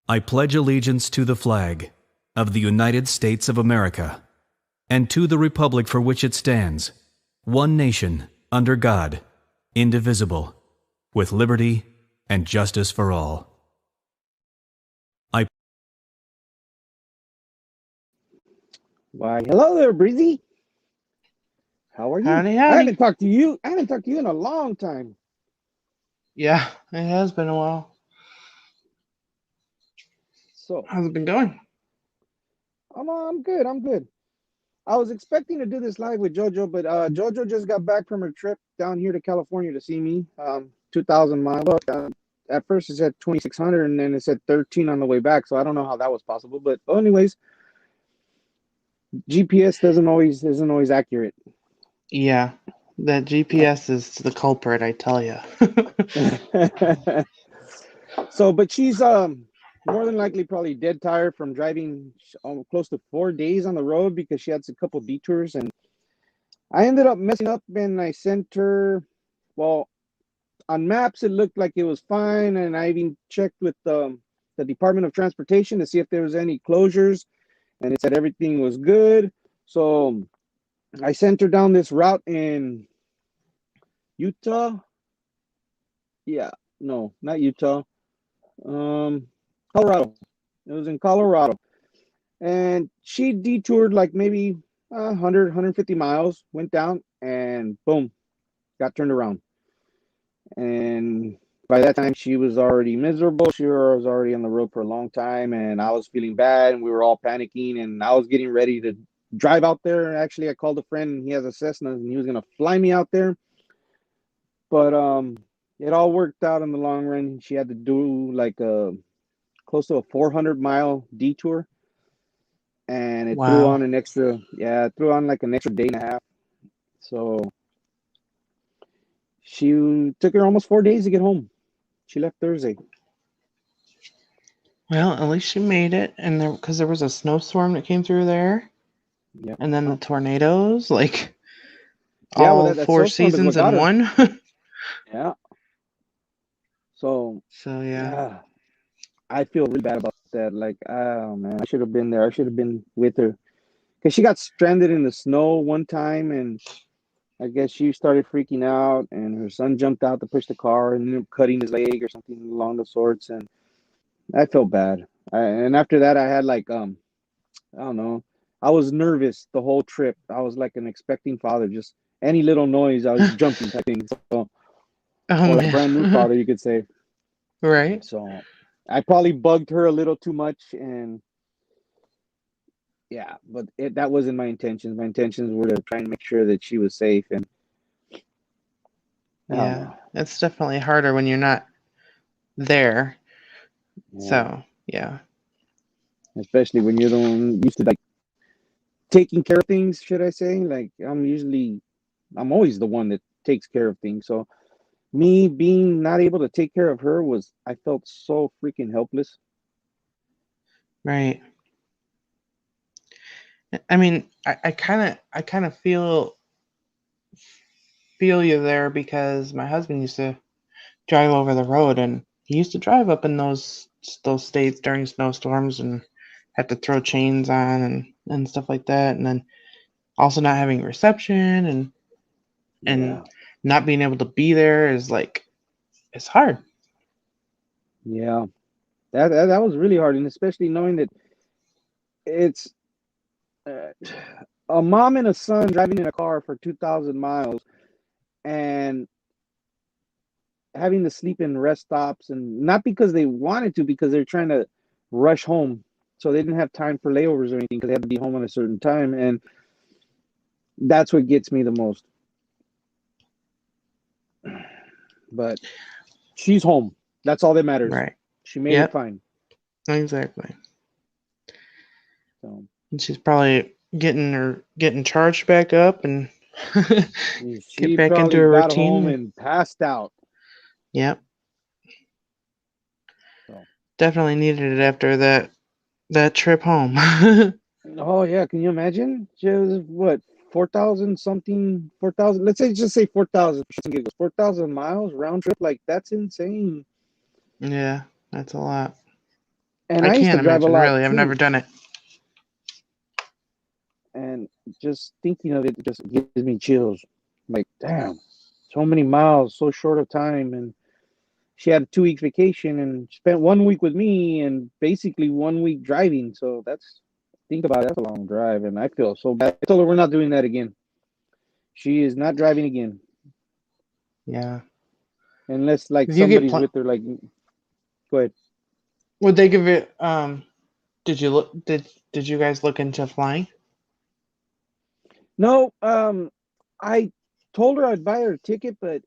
I pledge allegiance to the flag of the United States of America and to the republic for which it stands, one nation, under God, indivisible, with liberty and justice for all. Why, hello there, Breezy. How are you? Howdy, I howdy. haven't talked to you. I haven't talked to you in a long time. Yeah, it has been a while. So, How's it been going? I'm good. I'm good. I was expecting to do this live with Jojo, but Jojo just got back from her trip down here to California to see me. 2,000 miles. At first it said 2,600, and then it said 13 on the way back. So I don't know how that was possible. But anyways, GPS isn't always accurate. Yeah, that GPS is the culprit, I tell you. So, but she's more than likely probably dead tired from driving close to 4 days on the road because she had a couple detours, and I ended up messing up and I sent her. Well, on maps it looked like it was fine, and I even checked with the Department of Transportation to see if there was any closures, and it said everything was good. So I sent her down this route in Utah. Yeah, no, not Utah. Colorado. It was in Colorado. And she detoured like maybe 100, 150 miles, went down, and boom, got turned around. And by that time, she was already miserable. She was already on the road for a long time, and I was feeling bad, and we were all panicking, and I was getting ready to drive out there. Actually, I called a friend, and he has a Cessna, and he was going to fly me out there. But it all worked out in the long run. She had to do like a close to a 400-mile detour, and it threw on Wow. it threw on like an extra day and a half. So she took her almost 4 days to get home. She left Thursday. Well, at least she made it, and because there was a snowstorm that came through there, Yeah. and then the tornadoes, like Yeah, well, all that four snowstorm is what seasons got in her. one. Yeah. So, So yeah. yeah, I feel really bad about that. Like, oh man, I should have been there. I should have been with her because she got stranded in the snow one time, and I guess she started freaking out, and her son jumped out to push the car and ended up cutting his leg or something along the sorts, and I felt bad. And after that, I had like I don't know. I was nervous the whole trip. I was like an expecting father. Just any little noise, I was jumping type thing. So, Oh or like a brand new man. father, you could say. Right. So, I probably bugged her a little too much, and yeah, but that wasn't my intentions. My intentions were to try and make sure that she was safe, and I don't Yeah, know. it's definitely harder when you're not there. Yeah, So yeah. especially when you're the one used to like taking care of things. Should I say? Like I'm always the one that takes care of things. So me being not able to take care of her was I felt so freaking helpless. Right. I mean, I kind of feel you there because my husband used to drive over the road, and he used to drive up in those states during snowstorms and have to throw chains on and stuff like that, and then also not having reception and Yeah, not being able to be there is like it's hard. yeah, that was really hard, and especially knowing that it's uh, a mom and a son driving in a car for 2,000 miles and having to sleep in rest stops, and not because they wanted to, because they're trying to rush home, so they didn't have time for layovers or anything because they had to be home at a certain time, and that's what gets me the most. But she's home. That's all that matters. Right. She made it Yep. fine. Exactly. So And she's probably getting charged back up and get she back into probably a got home routine. and passed out. Yep. So, Definitely needed it after that trip home. oh yeah, can you imagine? She was what 4,000 something, 4,000. Let's say just say 4,000. 4,000 miles round trip. Like that's insane. Yeah, that's a lot. And I I used to can't drive a imagine, lot really. I've never too. done it. And just thinking of it just gives me chills. Like, damn, so many miles, so short of time. And she had a 2 week vacation and spent 1 week with me and basically 1 week driving. So think about it, that's a long drive. And I feel so bad. I told her we're not doing that again. She is not driving again Yeah. unless like Did you get somebody's pl- with her. Like, go ahead. would they give it did you look did you guys look into flying? No, I told her I'd buy her a ticket, but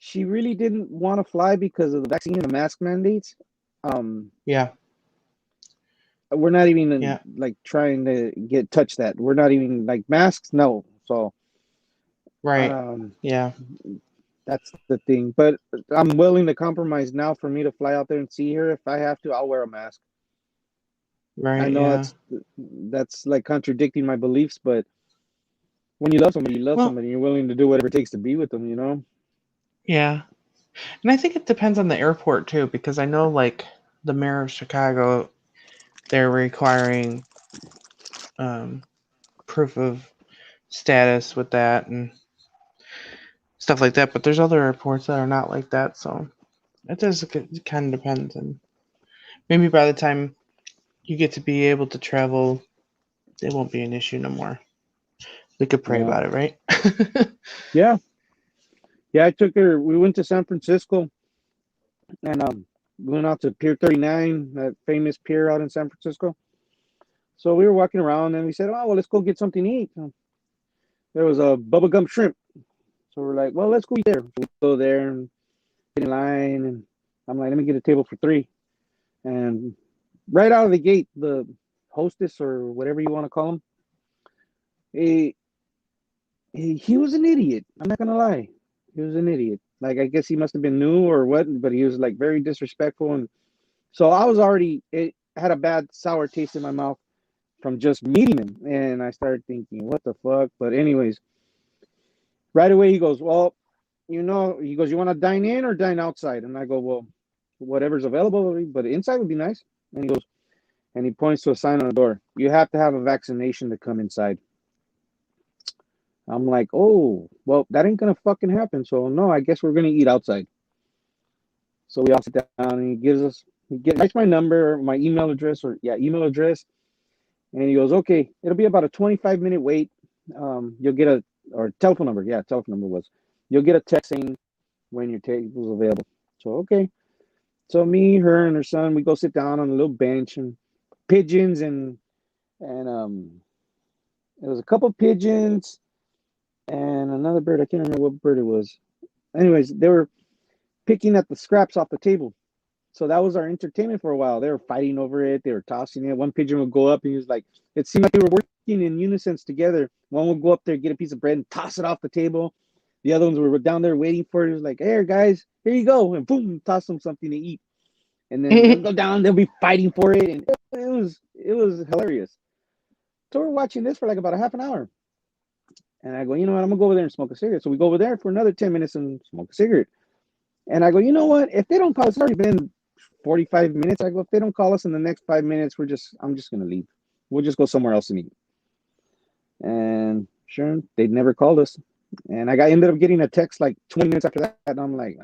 she really didn't want to fly because of the vaccine and the mask mandates. Um, Yeah. we're not even Yeah. like trying to touch that. We're not even like masks. No. So Right. um, Yeah. that's the thing. But I'm willing to compromise now for me to fly out there and see her. If I have to, I'll wear a mask. I Right. know Yeah. that's like contradicting my beliefs, but when you love somebody, you love Well, somebody. You're willing to do whatever it takes to be with them. You know? yeah. And I think it depends on the airport too, because I know like the mayor of Chicago, they're requiring um, proof of status with that and stuff like that. But there's other airports that are not like that, so it kind of depends. And maybe by the time you get to be able to travel, it won't be an issue no more. We could pray Yeah. about it, right? Yeah. Yeah. I took her. We went to San Francisco and we went out to Pier 39, that famous pier out in San Francisco. So we were walking around and we said, "Oh well, let's go get something to eat." There was a bubblegum shrimp. So we're like, well, let's go eat there. So we go there and get in line, and I'm like, let me get a table for three. And right out of the gate, the hostess or whatever you want to call him, he, he was an idiot. I'm not gonna lie, he was an idiot. Like I guess he must have been new or what, but he was like very disrespectful, and so I was already it had a bad sour taste in my mouth from just meeting him, and I started thinking, what the fuck? But anyways, right away he goes, well, he goes, you want to dine in or dine outside? And I go, well, whatever's available, but inside would be nice. And he goes, and he points to a sign on the door. You have to have a vaccination to come inside. I'm like, oh, well, that ain't gonna fucking happen. So no, I guess we're gonna eat outside. So we all sit down, and writes my number, my email address, email address, and he goes, okay, it'll be about a 25-minute wait. You'll get or telephone number. Yeah, telephone number was. You'll get a text saying when your table's available. So okay. So me, her, and her son, we go sit down on a little bench and pigeons and it was a couple pigeons and another bird. I can't remember what bird it was. Anyways, they were picking at the scraps off the table. So that was our entertainment for a while. They were fighting over it. They were tossing it. One pigeon would go up and he was like, it seemed like they were working in unison together. One would go up there, get a piece of bread and toss it off the table. The other ones were down there waiting for it. It was like, hey guys, here you go. And boom, toss them something to eat. And then they'll go down, they'll be fighting for it. And it was hilarious. So we're watching this for like about a half an hour. And I go, you know what? I'm gonna go over there and smoke a cigarette. So we go over there for another 10 minutes and smoke a cigarette. And I go, you know what? If they don't call us, it's already been 45 minutes. I go, if they don't call us in the next 5 minutes, I'm just gonna leave. We'll just go somewhere else and eat. And sure, they'd never called us. And ended up getting a text like 20 minutes after that, and I'm like,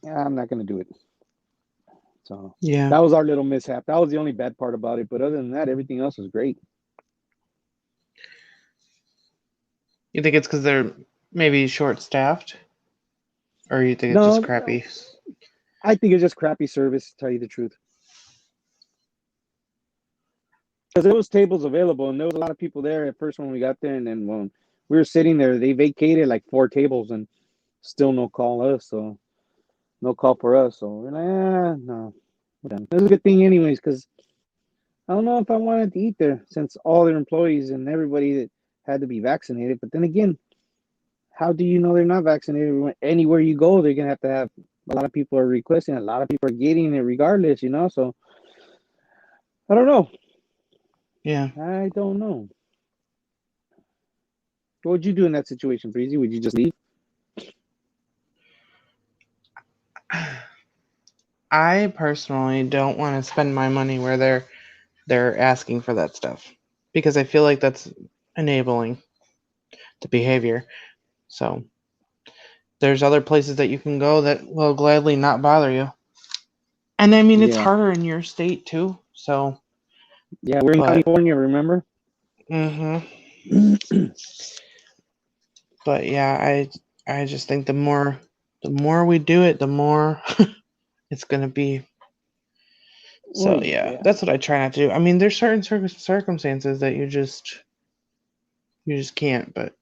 I'm not gonna do it. So Yeah. that was our little mishap. That was the only bad part about it. But other than that, everything else was great. You think it's because they're maybe short staffed? Or you think it's just No, crappy? I think it's just crappy service, to tell you the truth. Because there was tables available and there was a lot of people there at first when we got there, and then when we were sitting there, they vacated like 4 tables and still no call us, so no call for us. So we're like, no, we're done. It was a good thing anyways, because I don't know if I wanted to eat there since all their employees and everybody that had to be vaccinated. But then again, how do you know they're not vaccinated? Anywhere you go, they're gonna have to have. A lot of people are requesting. A lot of people are getting it regardless, So I don't know. Yeah. I don't know. What would you do in that situation, Breezy? Would you just leave? I personally don't want to spend my money where they're asking for that stuff because I feel like that's enabling the behavior. So there's other places that you can go that will gladly not bother you. And I mean, it's Yeah. harder in your state too. So, Yeah, we're in but California, remember? hmm but yeah, I just think the more we do it, the more it's gonna be. Oh So yeah, yeah. that's what I try not to do. I mean, there's certain circumstances that you just can't. But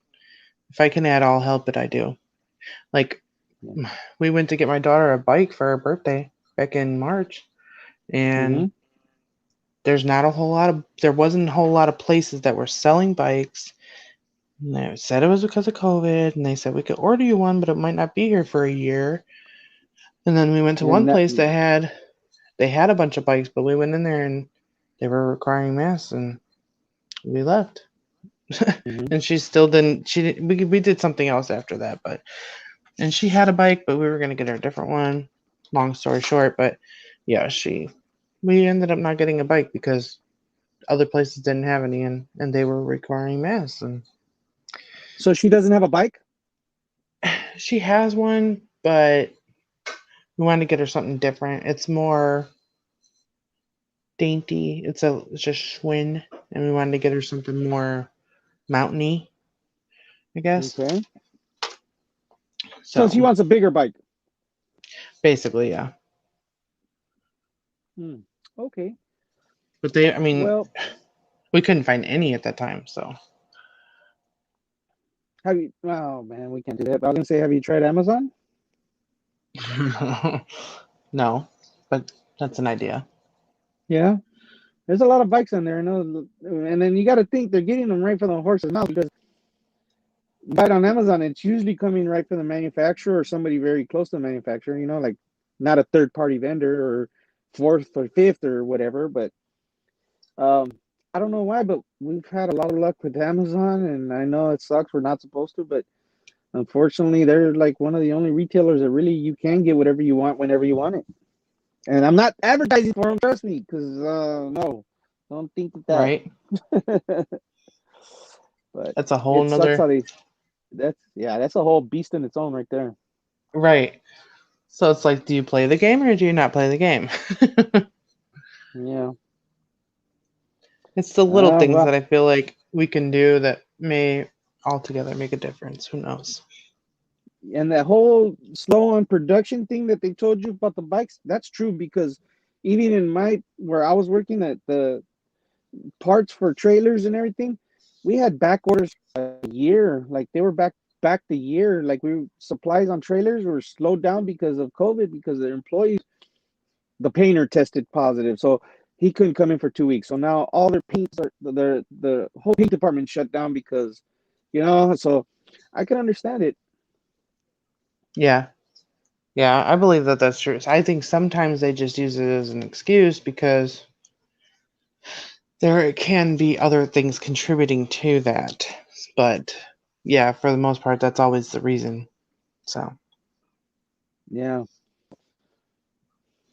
if I can add all help it, I do. Like Yeah. we went to get my daughter a bike for her birthday back in March, Mm-hmm. and there wasn't a whole lot of places that were selling bikes. And they said it was because of COVID, and they said we could order you one, but it might not be here for a year. And then we went to one And that, place that they had a bunch of bikes, but we went in there and they were requiring masks, and we left. mhm. And she still didn't. She did, we did something else after that, but and she had a bike, but we were gonna get her a different one. Long story short, but yeah, we ended up not getting a bike because other places didn't have any, and they were requiring masks. And So she doesn't have a bike? she has one, but we wanted to get her something different. It's more dainty. It's a Schwinn, and we wanted to get her something more mountainy, I guess. Okay. So she So wants a bigger bike. basically, yeah. Hmm. Okay. But I mean, Well, we couldn't find any at that time, so have you? Oh man, we can't do that. But I was gonna say, have you tried Amazon? no. But that's an idea. Yeah. There's a lot of bikes on there, you know, and then you got to think they're getting them right from the horse's mouth because you buy it on Amazon, it's usually coming right from the manufacturer or somebody very close to the manufacturer. You know, like not a third party vendor or fourth or fifth or whatever. But um, I don't know why, but we've had a lot of luck with Amazon, and I know it sucks. We're not supposed to, but unfortunately, they're like one of the only retailers that really you can get whatever you want whenever you want it. And I'm not advertising for them, trust me, because no, don't think that. Right? But That's a whole it sucks nother how they. That's a whole beast in its own right there. right. So it's like, do you play the game or do you not play the game? Yeah. It's the little things Well, that I feel like we can do that may altogether make a difference. Who knows? and that whole slow on production thing that they told you about the bikes, that's true because even in my where I was working at the parts for trailers and everything, we had back orders a year. Like they were back the year. Like supplies on trailers were slowed down because of COVID because their employees, the painter tested positive, so he couldn't come in for 2 weeks. So now all their paints are the whole paint department shut down because, you know. So I can understand it. Yeah. Yeah, I believe that that's true. I think sometimes they just use it as an excuse because there can be other things contributing to that. But yeah, for the most part, that's always the reason. So, Yeah.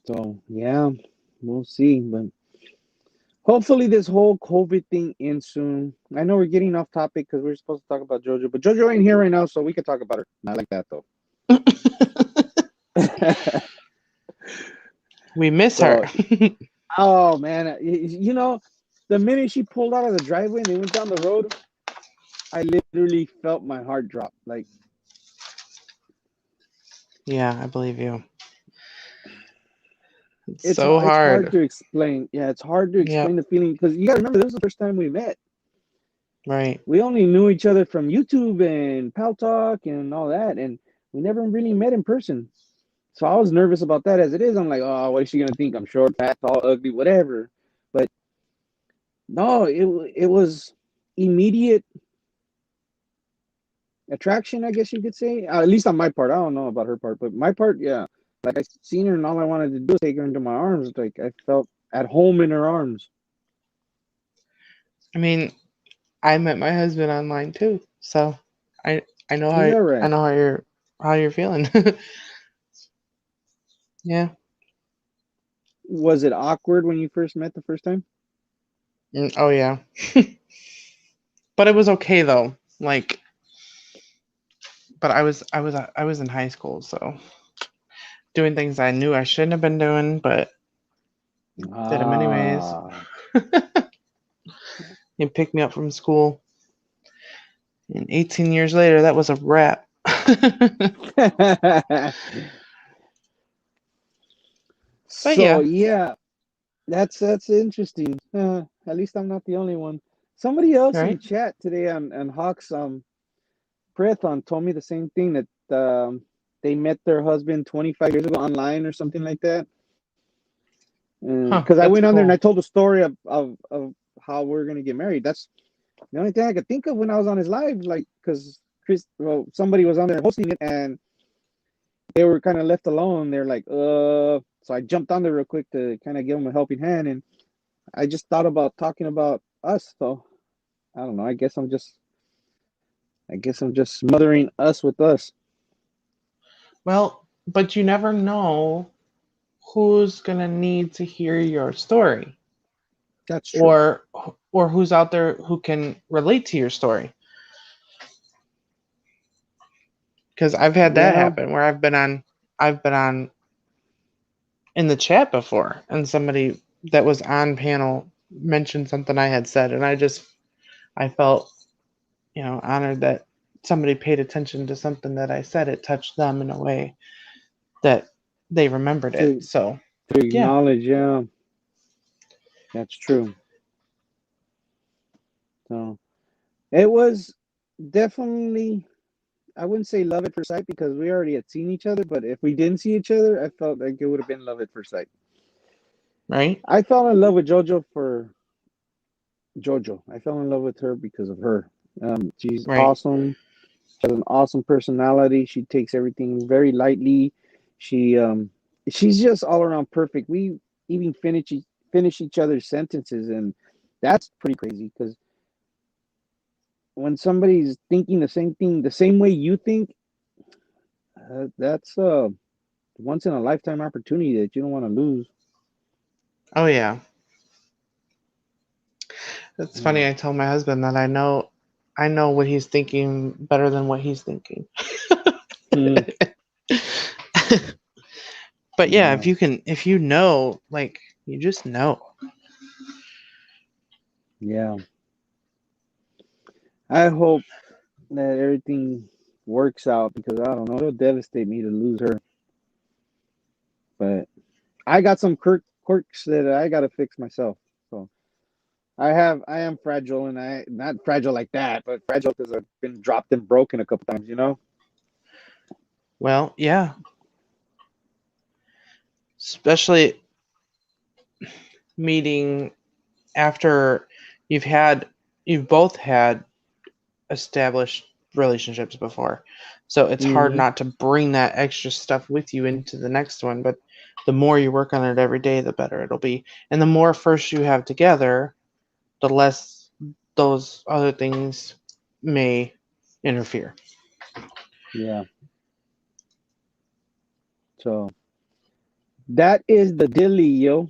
So yeah, we'll see. But hopefully this whole COVID thing ends soon. I know we're getting off topic because we're supposed to talk about Jojo, but Jojo ain't here right now, so we could talk about her. Not like that though. we miss her. So, oh man, you know, the minute she pulled out of the driveway and they went down the road, I literally felt my heart drop. Like Yeah, I believe you. It's it's so it's hard hard. to explain. Yeah, it's hard to explain Yep, the feeling because you got to remember this was the first time we met. right. We only knew each other from YouTube and Pal Talk and all that, and we never really met in person. So I was nervous about that as it is. I'm like, oh, what is she gonna think? I'm short, fat, tall, ugly, whatever. But no, it was immediate attraction, I guess you could say. At least on my part. I don't know about her part, but my part, yeah. Like I seen her and all I wanted to do was take her into my arms. Like I felt at home in her arms. I mean, I met my husband online too, so I I know Is how that I right? know how you're feeling. Yeah, Was it awkward when you first met the first time? Oh yeah. But it was okay though. Like, but I was in high school, so doing things I knew I shouldn't have been doing, but did them anyways. Ah. He picked me up from school, and 18 years later, that was a wrap. But So yeah, yeah, that's interesting. At least I'm not the only one. Somebody else in right? chat today on Hawks Prathon told me the same thing that they met their husband 25 years ago online or something like that. Huh, Because I that's went on there and I cool. told the story of how we're gonna get married. That's the only thing I could think of when I was on his live, like because somebody was on there hosting it and they were kind of left alone. They're like, so I jumped on there real quick to kind of give them a helping hand, and I just thought about talking about us. So I don't know. I guess I'm just smothering us with us. Well, but you never know who's gonna need to hear your story, That's true. or or who's out there who can relate to your story. Because I've had that Yeah. happen where I've been on in the chat before, and somebody that was on panel mentioned something I had said, and I felt, honored that somebody paid attention to something that I said. It touched them in a way that they remembered it. To So to yeah, acknowledge, yeah, that's true. So it was definitely, I wouldn't say love at first sight because we already had seen each other, but if we didn't see each other, I felt like it would have been love at first sight. right, I fell in love with Jojo for Jojo. I fell in love with her because of her. She's right. awesome. She has an awesome personality. She takes everything very lightly. She she's just all around perfect. We even finish each other's sentences, and that's pretty crazy because when somebody's thinking the same thing, the same way you think, that's once in a lifetime opportunity that you don't want to lose. Oh yeah, it's Yeah. funny. I tell my husband that I know what he's thinking better than what he's thinking. Hmm. But yeah, Yeah. if you know, like, you just know. Yeah. I hope that everything works out because I don't know, it'll devastate me to lose her. But I got some quirks that I got to fix myself. So I am fragile, and I not fragile like that, but fragile because I've been dropped and broken a couple times. You know. Well, yeah, especially meeting after you've had you've both had established relationships before. So it's hard Hmm. not to bring that extra stuff with you into the next one, but the more you work on it every day, the better it'll be. And the more first you have together, the less those other things may interfere. Yeah. So that is the dilly, yo.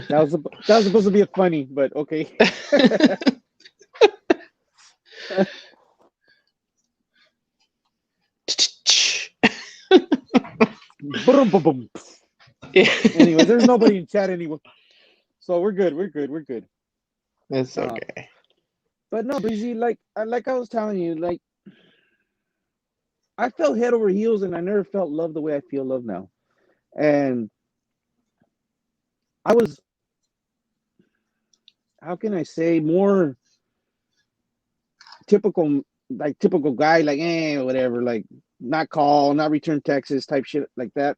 That was supposed to be a funny, but okay. Boom, boom, boom. Anyways, there's nobody in chat anyway, so we're good. We're good. We're good. It's Uh, okay. but no, Breezy, like I was telling you, like I felt head over heels, and I never felt love the way I feel love now. And I was, how can I say, more typical, like typical guy, like whatever, like not call, not return texts, type shit like that.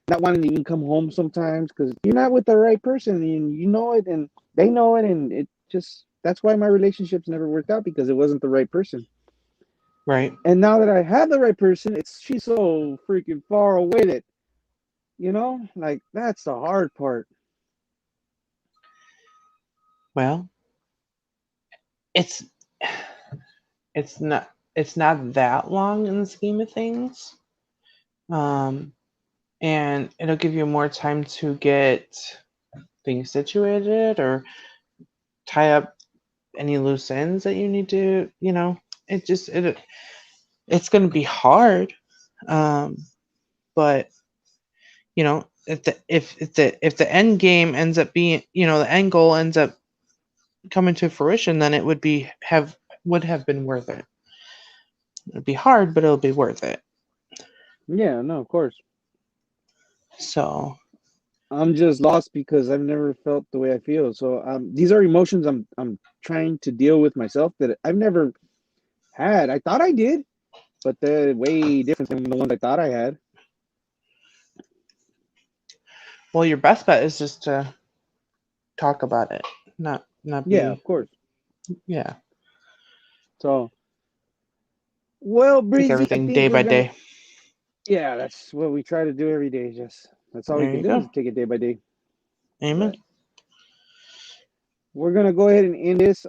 Not wanting to even come home sometimes because you're not with the right person, and you know it, and they know it, and it just that's why my relationships never worked out because it wasn't the right person. Right. And now that I have the right person, it's she's so freaking far away that like that's the hard part. Well, it's it's not that long in the scheme of things. Um, and it'll give you more time to get things situated or tie up any loose ends that you need to, it's going to be hard. But if the end game ends up being, the end goal ends up coming to fruition, then it would have been worth it. It'll be hard, but it'll be worth it. Yeah, no, of course. So I'm just lost because I've never felt the way I feel. So these are emotions I'm trying to deal with myself that I've never had. I thought I did, but they're way different than the ones I thought I had. well, your best bet is just to talk about it, not Yeah, be. of course. Yeah, So, well, take Breezy, I everything think day we're by gonna. day. Yeah, that's what we try to do every day. Just that's all we There can you do is go. take it day by day. Amen. But we're gonna go ahead and end this.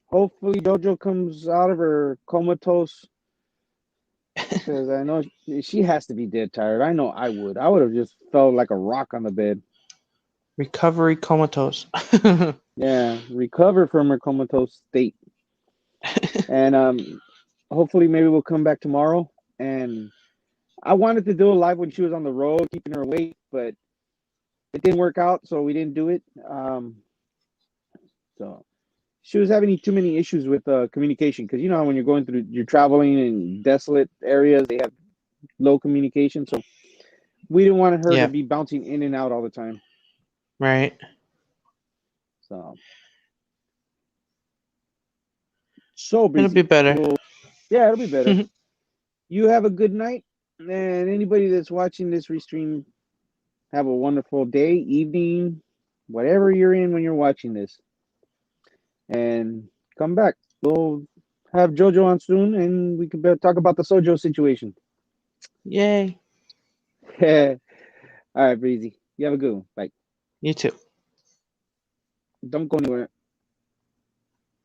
Hopefully Jojo comes out of her comatose because I know she has to be dead tired. I know I would. I would have just felt like a rock on the bed. Recovery comatose. Yeah, recover from her comatose state. And hopefully maybe we'll come back tomorrow. And I wanted to do a live when she was on the road, keeping her awake, but it didn't work out, so we didn't do it. So she was having too many issues with communication because you know when you're traveling in desolate areas, they have low communication. So we didn't want her to Yeah, be bouncing in and out all the time. right. So It'll be Breezy, better. yeah, it'll be better. You have a good night, and anybody that's watching this restream, have a wonderful day, evening, whatever you're in when you're watching this, and come back. We'll have Jojo on soon, and we can talk about the Sojo situation. Yay. All right, Breezy. You have a good one. Bye. You too. Don't go anywhere.